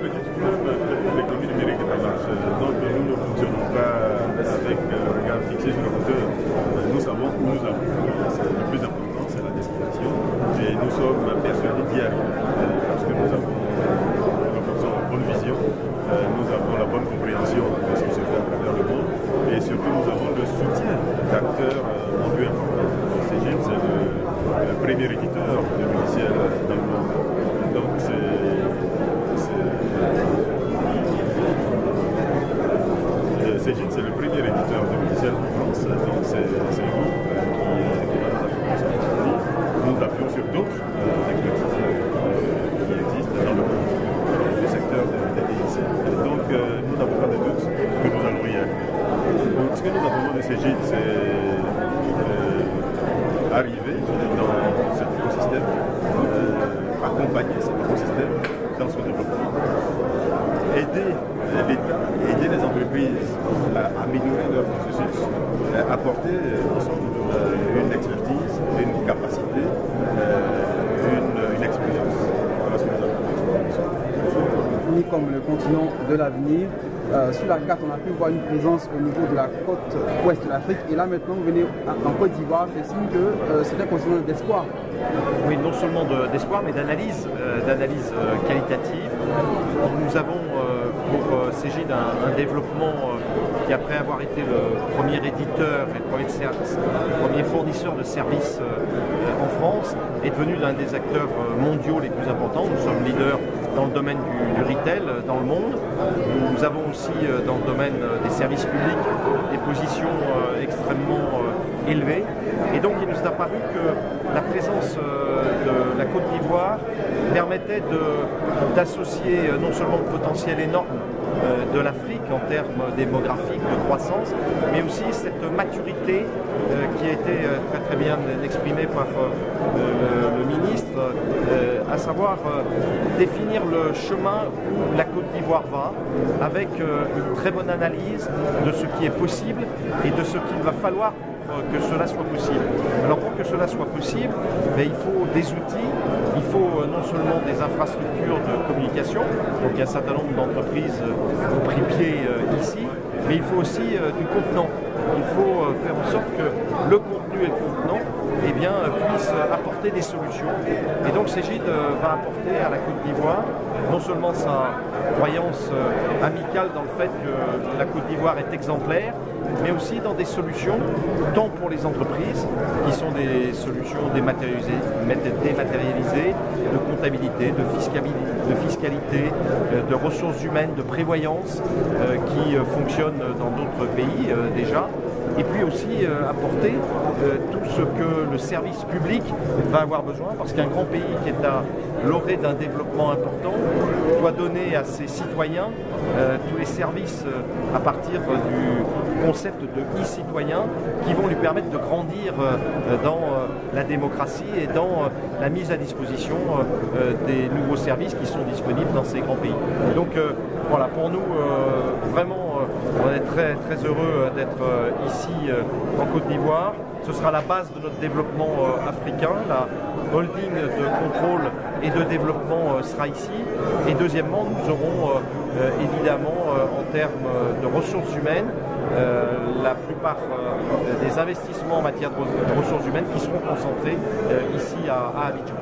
vous le dites vous-même, l'économie numérique est en marche. Donc nous ne fonctionnons pas avec le regard fixé sur le moteur. Nous savons où nous allons. Le plus important, c'est la destination. Et nous sommes persuadés d'y arriver. Parce que nous avons la bonne vision, nous avons la bonne compréhension de ce qui se fait à travers le monde. Et surtout, nous avons le soutien d'acteurs mondiaux importants. CEGID, c'est le premier éditeur de logiciels dans le monde. Donc CEGID, c'est le premier éditeur de logiciels en France. Donc c'est un groupe qui va nous accompagner. Nous appuyons sur d'autres expertises qui existent dans le monde, dans le secteur des DIC. Donc nous n'avons pas de doute que nous allons y arriver. Donc, ce que nous attendons de CEGID, c'est arriver dans cet écosystème, accompagner cet écosystème dans son développement, aider l'État, aider les entreprises à améliorer leur processus, apporter ensemble une expertise, une capacité, une expérience. Voilà ce que nous avons. Comme le continent de l'avenir. Sur la carte, on a pu voir une présence au niveau de la côte ouest de l'Afrique. Et là, maintenant, vous venez en Côte d'Ivoire, c'est signe que c'est un continent d'espoir. Oui, non seulement d'espoir, mais d'analyse qualitative. Nous avons pour CEGID un développement qui, après avoir été le premier éditeur et le premier fournisseur de services en France, est devenu l'un des acteurs mondiaux les plus importants. Nous sommes leaders dans le domaine du retail dans le monde. Nous avons aussi dans le domaine des services publics des positions extrêmement élevées. Et donc il nous est apparu que la présence de la Côte d'Ivoire permettait d'associer non seulement le potentiel énorme de l'Afrique en termes démographiques, de croissance, mais aussi cette maturité qui a été très bien exprimée par le ministre, à savoir définir le chemin où la Côte d'Ivoire va, avec une très bonne analyse de ce qui est possible et de ce qu'il va falloir que cela soit possible. Alors pour que cela soit possible, il faut des outils, il faut non seulement des infrastructures de communication, donc il y a un certain nombre d'entreprises qui ont pris pied ici, mais il faut aussi du contenant. Il faut faire en sorte que le contenu et le contenant puissent apporter des solutions. Et donc CEGID va apporter à la Côte d'Ivoire non seulement sa croyance amicale dans le fait que la Côte d'Ivoire est exemplaire, mais aussi dans des solutions, tant pour les entreprises, qui sont des solutions dématérialisées, de comptabilité, de fiscalité, de ressources humaines, de prévoyance, qui fonctionnent dans d'autres pays déjà. Et puis aussi apporter tout ce que le service public va avoir besoin, parce qu'un grand pays qui est à l'orée d'un développement important doit donner à ses citoyens tous les services à partir du concept de e-citoyen qui vont lui permettre de grandir dans la démocratie et dans la mise à disposition des nouveaux services qui sont disponibles dans ces grands pays. Donc voilà, pour nous, vraiment, on est très, très heureux d'être ici en Côte d'Ivoire. Ce sera la base de notre développement africain. La holding de contrôle et de développement sera ici. Et deuxièmement, nous aurons évidemment, en termes de ressources humaines, la plupart des investissements en matière de ressources humaines qui seront concentrés ici à Abidjan.